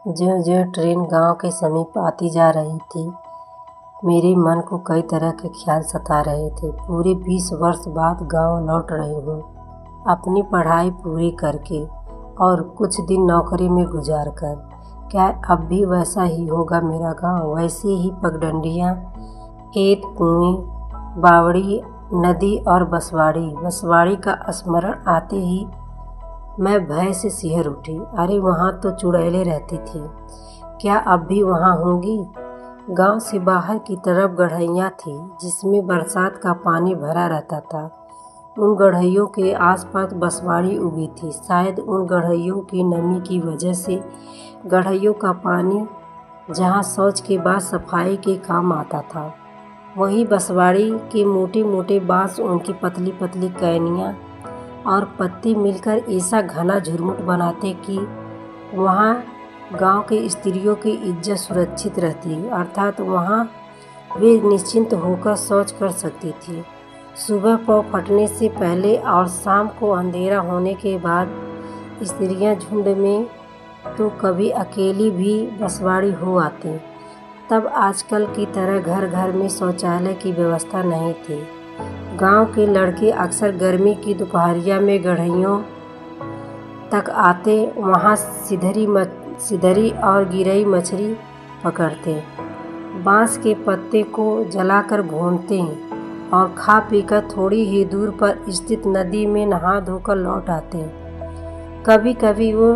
ज्यों-ज्यों train गांव के समीप आती जा रही थी, मेरे मन को कई तरह के ख्याल सता रहे थे। पूरे 20 वर्ष बाद गांव लौट रही हूँ, अपनी पढ़ाई पूरी करके और कुछ दिन नौकरी में गुजार कर। क्या अब भी वैसा ही होगा मेरा गांव? वैसे ही पगडंडियाँ, खेत, कुएं, बावड़ी, नदी और बसवाड़ी का स्मरण आते ही मैं भय से सिहर उठी। अरे वहाँ तो चुड़ैलें रहती थी, क्या अब भी वहाँ होंगी? गांव से बाहर की तरफ गढ़इयाँ थी, जिसमें बरसात का पानी भरा रहता था। उन गढ़इयों के आसपास बसवाड़ी उगी थी। शायद उन गढ़इयों की नमी की वजह से गढ़इयों का पानी जहाँ शौच के बाद सफाई के काम आता था, वहीं बसवाड़ी के मोटे मोटे बाँस, उनकी पतली पतली टहनियाँ और पत्ती मिलकर ऐसा घना झुरमुट बनाते कि वहाँ गांव के स्त्रियों की इज्जत सुरक्षित रहती, अर्थात वहाँ वे निश्चिंत होकर शौच कर सकती थी। सुबह पौ फटने से पहले और शाम को अंधेरा होने के बाद स्त्रियां झुंड में तो कभी अकेली भी बसवाड़ी हो आती। तब आजकल की तरह घर घर में शौचालय की व्यवस्था नहीं थी। गांव के लड़के अक्सर गर्मी की दोपहरिया में गढ़इयों तक आते, वहां सिधरी और गिरई मछली पकड़ते, बांस के पत्ते को जलाकर भूनते और खा पीकर थोड़ी ही दूर पर स्थित नदी में नहा धोकर लौट आते। कभी कभी वो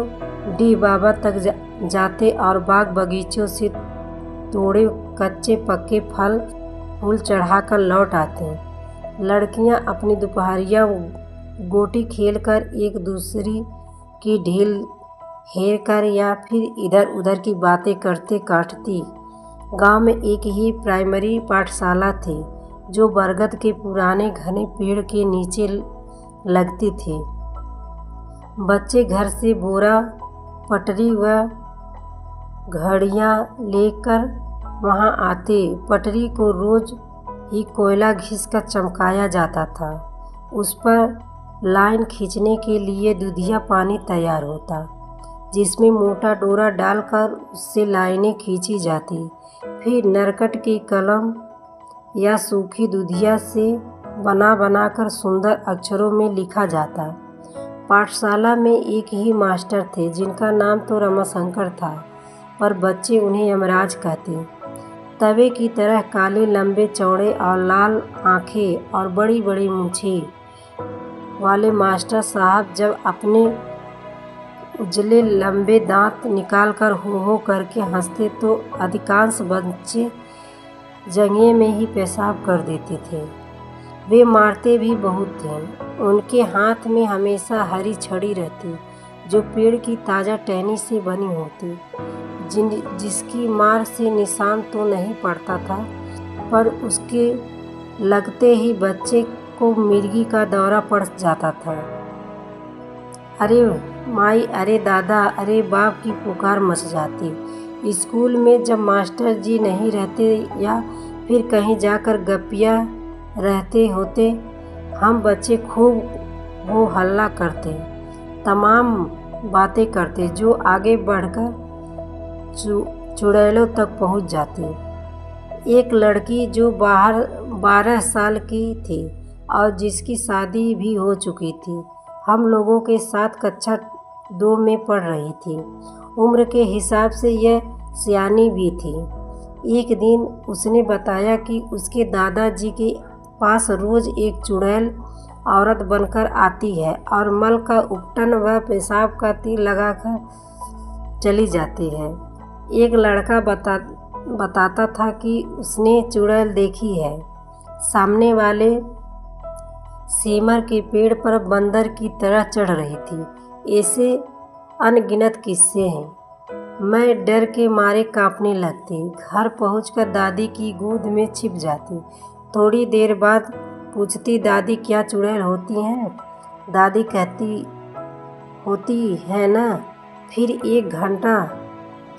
डी बाबा तक जाते और बाग बगीचों से तोड़े कच्चे पक्के फल फूल चढ़ाकर लौट आते। लड़कियां अपनी दोपहरिया गोटी खेलकर एक दूसरी की ढील हेर कर या फिर इधर उधर की बातें करते काटती। गांव में एक ही प्राइमरी पाठशाला थी, जो बरगद के पुराने घने पेड़ के नीचे लगती थी। बच्चे घर से बोरा, पटरी व घड़ियां लेकर वहां आते। पटरी को रोज ही कोयला घिसकर चमकाया जाता था। उस पर लाइन खींचने के लिए दूधिया पानी तैयार होता, जिसमें मोटा डोरा डालकर उससे लाइनें खींची जाती। फिर नरकट की कलम या सूखी दूधिया से बनाकर सुंदर अक्षरों में लिखा जाता। पाठशाला में एक ही मास्टर थे, जिनका नाम तो रमाशंकर था, पर बच्चे उन्हें यमराज कहते। तवे की तरह काले, लंबे, चौड़े और लाल आंखें और बड़ी बड़ी मूंछें वाले मास्टर साहब जब अपने उजले लंबे दांत निकालकर हो हो करके हंसते, तो अधिकांश बच्चे जंघे में ही पेशाब कर देते थे। वे मारते भी बहुत थे। उनके हाथ में हमेशा हरी छड़ी रहती, जो पेड़ की ताज़ा टहनी से बनी होती, जिसकी मार से निशान तो नहीं पड़ता था, पर उसके लगते ही बच्चे को मिर्गी का दौरा पड़ जाता था। अरे माई, अरे दादा, अरे बाप की पुकार मच जाती। स्कूल में जब मास्टर जी नहीं रहते या फिर कहीं जाकर गपिया रहते होते, हम बच्चे खूब हो हल्ला करते, तमाम बातें करते, जो आगे बढ़कर चुड़ैलों तक पहुंच जाती। एक लड़की जो 12 साल की थी और जिसकी शादी भी हो चुकी थी, हम लोगों के साथ कक्षा 2 में पढ़ रही थी। उम्र के हिसाब से यह सियानी भी थी। एक दिन उसने बताया कि उसके दादाजी के पास रोज एक चुड़ैल औरत बनकर आती है और मल का उपटन व पेशाब का तिल लगाकर चली जाती है। एक लड़का बताता था कि उसने चुड़ैल देखी है। सामने वाले सेमर के पेड़ पर बंदर की तरह चढ़ रही थी। ऐसे अनगिनत किस्से हैं। मैं डर के मारे कांपने लगती। घर पहुंचकर दादी की गोद में छिप जाती। थोड़ी देर बाद पूछती, दादी क्या चुड़ैल होती हैं? दादी कहती, होती है ना। फिर 1 घंटा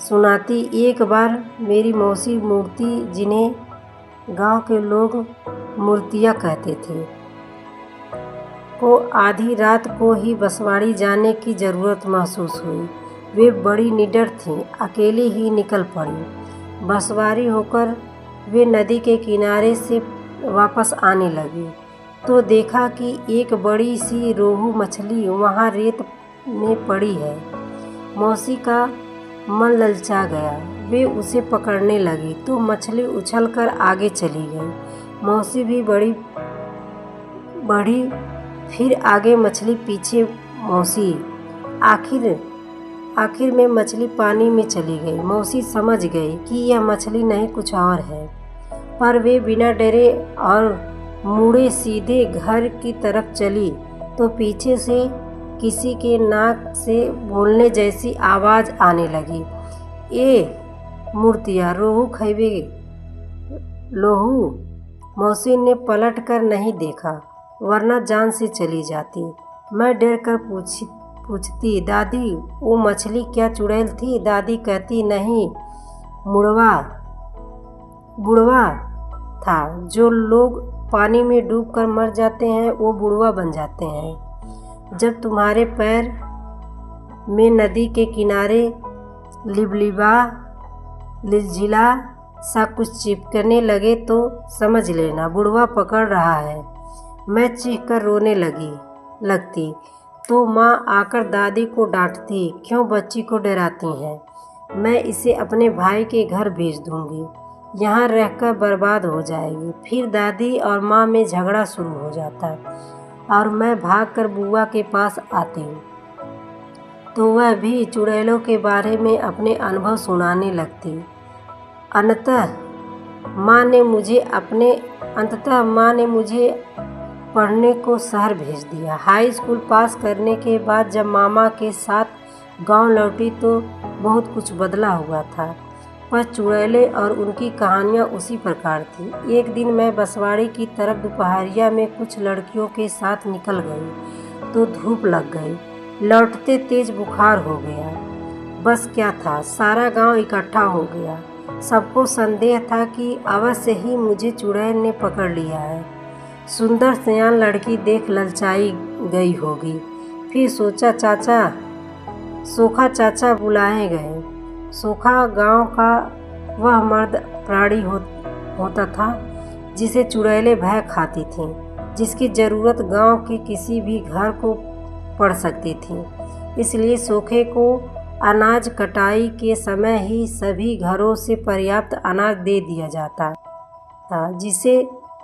सुनाती। एक बार मेरी मौसी मूर्ति, जिन्हें गांव के लोग मूर्तियाँ कहते थे, को आधी रात को ही बसवाड़ी जाने की ज़रूरत महसूस हुई। वे बड़ी निडर थीं, अकेली ही निकल पड़ी। बसवारी होकर वे नदी के किनारे से वापस आने लगी तो देखा कि एक बड़ी सी रोहू मछली वहाँ रेत में पड़ी है। मौसी का मन ललचा गया। वे उसे पकड़ने लगी तो मछली उछलकर आगे चली गई। मौसी भी बढ़ी, फिर आगे मछली पीछे मौसी। आखिर में मछली पानी में चली गई। मौसी समझ गई कि यह मछली नहीं कुछ और है, पर वे बिना डरे और मुड़े सीधे घर की तरफ चली तो पीछे से किसी के नाक से बोलने जैसी आवाज़ आने लगी, ए मूर्तिया, रोहू खैबे लोहू। मौसी ने पलट कर नहीं देखा, वरना जान से चली जाती। मैं डर कर पूछती, दादी वो मछली क्या चुड़ैल थी? दादी कहती, नहीं, बुढ़वा था। जो लोग पानी में डूबकर मर जाते हैं वो बुढ़वा बन जाते हैं। जब तुम्हारे पैर में नदी के किनारे लिलजिला सा कुछ चिपकने लगे तो समझ लेना बुढ़वा पकड़ रहा है। मैं चीख कर रोने लगती तो माँ आकर दादी को डांटती, क्यों बच्ची को डराती हैं? मैं इसे अपने भाई के घर भेज दूँगी, यहाँ रहकर बर्बाद हो जाएगी। फिर दादी और माँ में झगड़ा शुरू हो जाता और मैं भागकर बुआ के पास आती हूँ तो वह भी चुड़ैलों के बारे में अपने अनुभव सुनाने लगती। अंततः माँ ने मुझे पढ़ने को शहर भेज दिया। हाई स्कूल पास करने के बाद जब मामा के साथ गांव लौटी तो बहुत कुछ बदला हुआ था, पर चुड़ैलें और उनकी कहानियाँ उसी प्रकार थी। एक दिन मैं बसवाड़ी की तरफ दोपहरिया में कुछ लड़कियों के साथ निकल गई तो धूप लग गई। लौटते तेज बुखार हो गया। बस क्या था, सारा गांव इकट्ठा हो गया। सबको संदेह था कि अवश्य ही मुझे चुड़ैल ने पकड़ लिया है। सुंदर सयान लड़की देख ललचाई गई होगी। फिर सोखा चाचा बुलाए गए। सोखा गांव का वह मर्द प्राणी होता था जिसे चुड़ैलें भय खाती थीं, जिसकी ज़रूरत गांव के किसी भी घर को पड़ सकती थी। इसलिए सोखे को अनाज कटाई के समय ही सभी घरों से पर्याप्त अनाज दे दिया जाता था, जिसे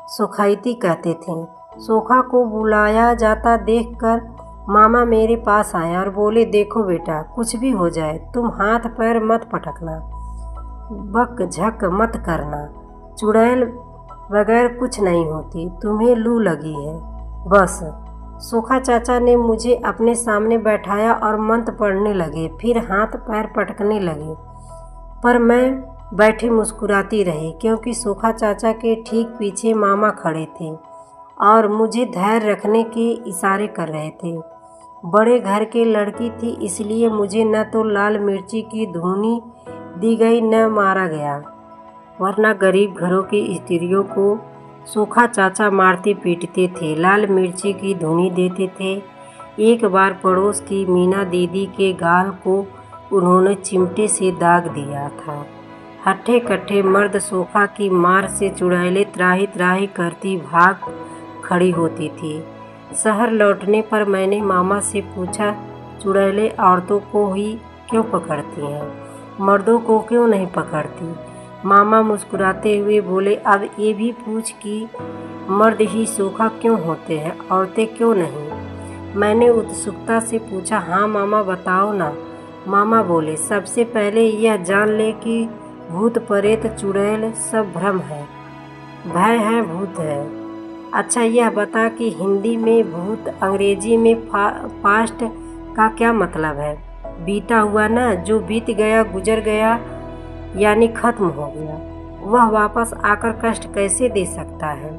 सोखाइती कहते थे। सोखा को बुलाया जाता देखकर मामा मेरे पास आए और बोले, देखो बेटा, कुछ भी हो जाए तुम हाथ पैर मत पटकना, बक झक मत करना। चुड़ैल बगैर कुछ नहीं होती, तुम्हें लू लगी है बस। सोखा चाचा ने मुझे अपने सामने बैठाया और मंत्र पढ़ने लगे, फिर हाथ पैर पटकने लगे, पर मैं बैठी मुस्कुराती रही क्योंकि सोखा चाचा के ठीक पीछे मामा खड़े थे और मुझे धैर्य रखने के इशारे कर रहे थे। बड़े घर की लड़की थी, इसलिए मुझे न तो लाल मिर्ची की धुनी दी गई न मारा गया, वरना गरीब घरों की स्त्रियों को सोखा चाचा मारते पीटते थे, लाल मिर्ची की धुनी देते थे। एक बार पड़ोस की मीना दीदी के गाल को उन्होंने चिमटे से दाग दिया था। हट्ठे कट्ठे मर्द सोखा की मार से चुड़ैलें त्राही त्राही करती भाग खड़ी होती थी। शहर लौटने पर मैंने मामा से पूछा, चुड़ैलें औरतों को ही क्यों पकड़ती हैं, मर्दों को क्यों नहीं पकड़ती? मामा मुस्कुराते हुए बोले, अब ये भी पूछ कि मर्द ही सोखा क्यों होते हैं, औरतें क्यों नहीं? मैंने उत्सुकता से पूछा, हाँ मामा बताओ ना। मामा बोले, सबसे पहले यह जान ले कि भूत प्रेत चुड़ैल सब भ्रम है, भय है, भूत है। अच्छा यह बता कि हिंदी में भूत, अंग्रेजी में पास्ट का क्या मतलब है? बीता हुआ ना, जो बीत गया, गुजर गया, यानी खत्म हो गया, वह वापस आकर कष्ट कैसे दे सकता है?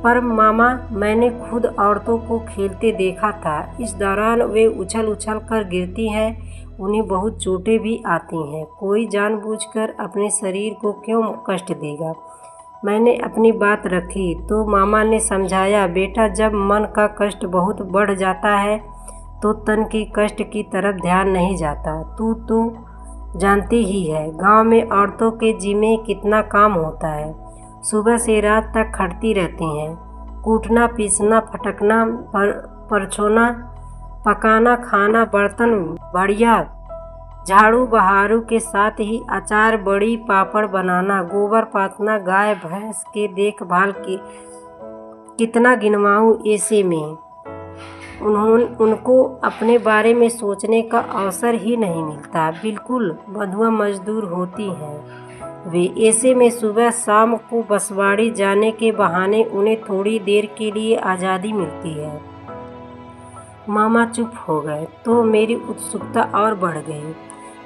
पर मामा, मैंने खुद औरतों को खेलते देखा था। इस दौरान वे उछल उछल कर गिरती हैं, उन्हें बहुत चोटें भी आती हैं। कोई जानबूझकर अपने शरीर को क्यों कष्ट देगा? मैंने अपनी बात रखी तो मामा ने समझाया, बेटा जब मन का कष्ट बहुत बढ़ जाता है तो तन के कष्ट की तरफ ध्यान नहीं जाता। तू जानती ही है गांव में औरतों के जिम्मे कितना काम होता है। सुबह से रात तक खटती रहती हैं। कूटना, पीसना, फटकना, परछोना, पकाना, खाना, बर्तन बढ़िया, झाड़ू बहारू के साथ ही अचार, बड़ी, पापड़ बनाना, गोबर पाथना, गाय भैंस के देखभाल की कितना गिनवाऊं। ऐसे में उनको अपने बारे में सोचने का अवसर ही नहीं मिलता। बिल्कुल बंधुआ मजदूर होती हैं वे। ऐसे में सुबह शाम को बसवाड़ी जाने के बहाने उन्हें थोड़ी देर के लिए आज़ादी मिलती है। मामा चुप हो गए तो मेरी उत्सुकता और बढ़ गई।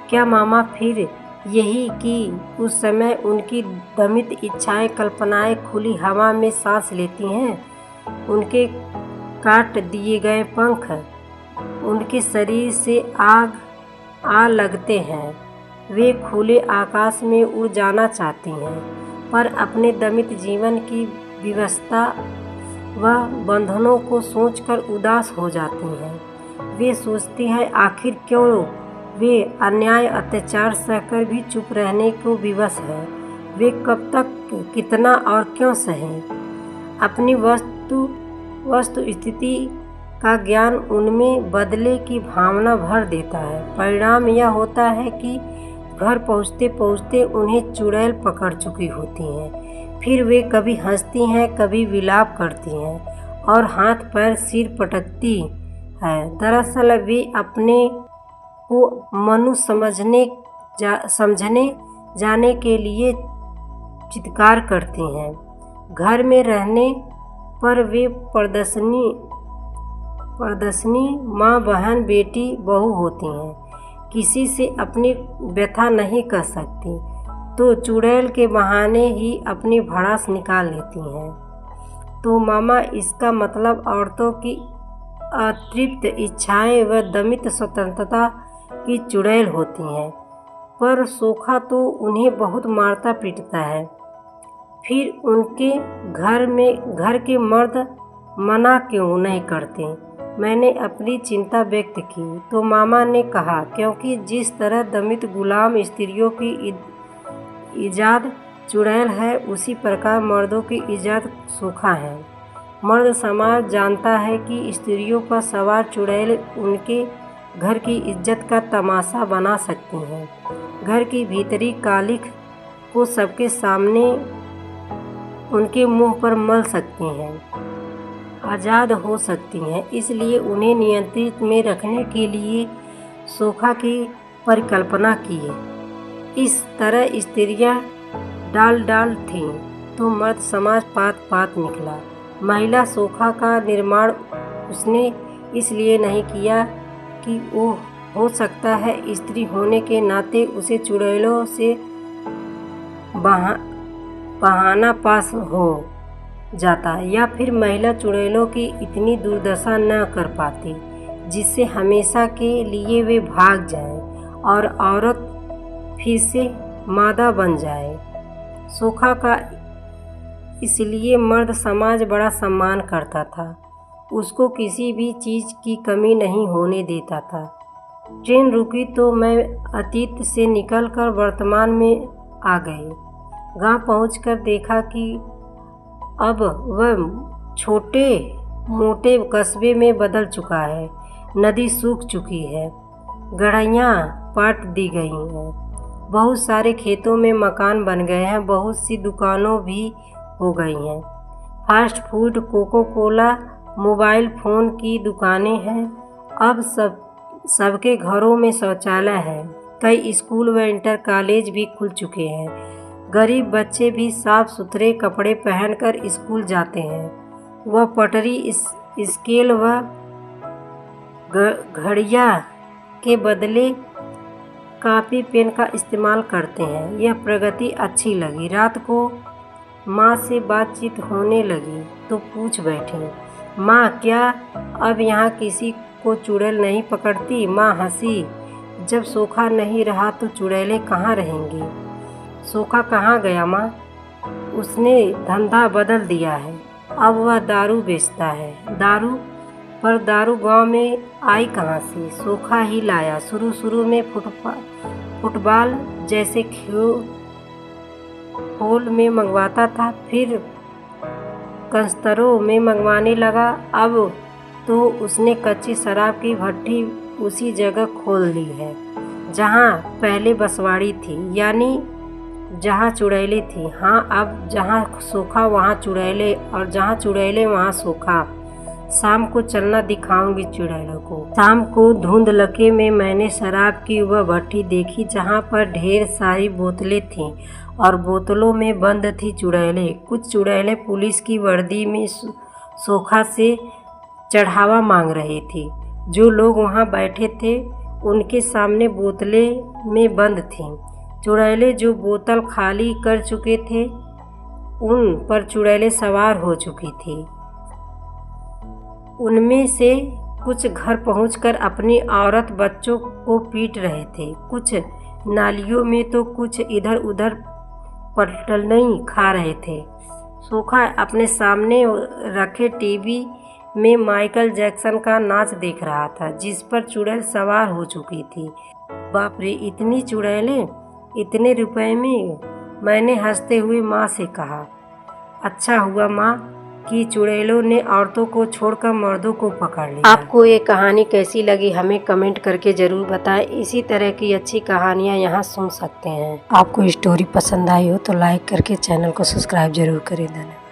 क्या मामा फिर यही कि उस समय उनकी दमित इच्छाएं, कल्पनाएं खुली हवा में सांस लेती हैं? उनके काट दिए गए पंख उनके शरीर से आग आ लगते हैं। वे खुले आकाश में उड़ जाना चाहती हैं, पर अपने दमित जीवन की विवशता व बंधनों को सोचकर उदास हो जाती हैं। वे सोचती हैं आखिर क्यों वे अन्याय अत्याचार सहकर भी चुप रहने को विवश है। वे कब तक, कितना और क्यों सहें? अपनी वस्तु स्थिति का ज्ञान उनमें बदले की भावना भर देता है। परिणाम यह होता है कि घर पहुँचते पहुँचते उन्हें चुड़ैल पकड़ चुकी होती हैं। फिर वे कभी हंसती हैं, कभी विलाप करती हैं और हाथ पैर सिर पटकती हैं। दरअसल वे अपने को मनुष्य समझने जाने के लिए चित्कार करती हैं। घर में रहने पर वे प्रदर्शनी माँ, बहन, बेटी, बहू होती हैं। किसी से अपनी व्यथा नहीं कह सकती तो चुड़ैल के बहाने ही अपनी भड़ास निकाल लेती हैं। तो मामा, इसका मतलब औरतों की अतृप्त इच्छाएं व दमित स्वतंत्रता की चुड़ैल होती हैं। पर सोखा तो उन्हें बहुत मारता पीटता है। फिर उनके घर के मर्द मना क्यों नहीं करते? मैंने अपनी चिंता व्यक्त की तो मामा ने कहा, क्योंकि जिस तरह दमित गुलाम स्त्रियों की इजाद चुड़ैल है, उसी प्रकार मर्दों की इजाद सोखा है। मर्द समाज जानता है कि स्त्रियों पर सवार चुड़ैल उनके घर की इज्जत का तमाशा बना सकती हैं। घर की भीतरी कालिख को सबके सामने उनके मुंह पर मल सकती हैं, आज़ाद हो सकती हैं। इसलिए उन्हें नियंत्रित में रखने के लिए सोखा की परिकल्पना की है। इस तरह स्त्रियां डाल थीं तो मर्द समाज पात निकला। महिला सोखा का निर्माण उसने इसलिए नहीं किया कि वो हो सकता है स्त्री होने के नाते उसे चुड़ैलों से बहाना पास हो जाता, या फिर महिला चुड़ैलों की इतनी दुर्दशा न कर पाती जिससे हमेशा के लिए वे भाग जाएं और औरत फिर से मादा बन जाए। सोखा का इसलिए मर्द समाज बड़ा सम्मान करता था। उसको किसी भी चीज़ की कमी नहीं होने देता था। ट्रेन रुकी तो मैं अतीत से निकलकर वर्तमान में आ गई। गांव पहुंचकर देखा कि अब वह छोटे मोटे कस्बे में बदल चुका है। नदी सूख चुकी है, गढ़ियाँ पाट दी गई हैं, बहुत सारे खेतों में मकान बन गए हैं, बहुत सी दुकानों भी हो गई हैं। Fast food, Coca Cola, mobile phone की दुकानें हैं। अब सबके घरों में शौचालय है। कई स्कूल व इंटर कॉलेज भी खुल चुके हैं। गरीब बच्चे भी साफ सुथरे कपड़े पहनकर स्कूल जाते हैं। वह पटरी, स्केल व घड़ियाँ के बदले कॉपी पेन का इस्तेमाल करते हैं। यह प्रगति अच्छी लगी। रात को माँ से बातचीत होने लगी तो पूछ बैठी, माँ, क्या अब यहाँ किसी को चुड़ैल नहीं पकड़ती? माँ हंसी, जब सोखा नहीं रहा तो चुड़ैलें कहाँ रहेंगी? सोखा कहाँ गया माँ? उसने धंधा बदल दिया है। अब वह दारू बेचता है। दारू? पर दारू गांव में आई कहाँ से? सोखा ही लाया। शुरू में फुटबॉल जैसे खोल में मंगवाता था, फिर कंस्तरों में मंगवाने लगा। अब तो उसने कच्ची शराब की भट्टी उसी जगह खोल ली है जहाँ पहले बसवाड़ी थी, यानी जहाँ चुड़ैलें थी। हाँ, अब जहाँ सोखा वहाँ चुड़ैलें, और जहाँ चुड़ैलें वहाँ सोखा। शाम को चलना दिखाऊंगी चुड़ैलों को। शाम को धुंधलके में मैंने शराब की वह भट्टी देखी जहाँ पर ढेर सारी बोतलें थीं और बोतलों में बंद थी चुड़ैलें। कुछ चुड़ैलें पुलिस की वर्दी में सोखा से चढ़ावा मांग रही थी। जो लोग वहाँ बैठे थे उनके सामने बोतलें में बंद थीं। चुड़ैलें जो बोतल खाली कर चुके थे उन पर चुड़ैलें सवार हो चुकी थी। उनमें से कुछ घर पहुंचकर अपनी औरत बच्चों को पीट रहे थे, कुछ नालियों में तो कुछ इधर उधर पटलनी खा रहे थे। सोखा अपने सामने रखे टीवी में माइकल जैक्सन का नाच देख रहा था, जिस पर चुड़ैल सवार हो चुकी थी। बाप रे, इतनी चुड़ैलें इतने रुपए में? मैंने हंसते हुए माँ से कहा। अच्छा हुआ माँ कि चुड़ैलों ने औरतों को छोड़कर मर्दों को पकड़ लिया। आपको ये कहानी कैसी लगी हमें कमेंट करके ज़रूर बताएं। इसी तरह की अच्छी कहानियाँ यहाँ सुन सकते हैं। आपको स्टोरी पसंद आई हो तो लाइक करके चैनल को सब्सक्राइब जरूर करें। धन्यवाद।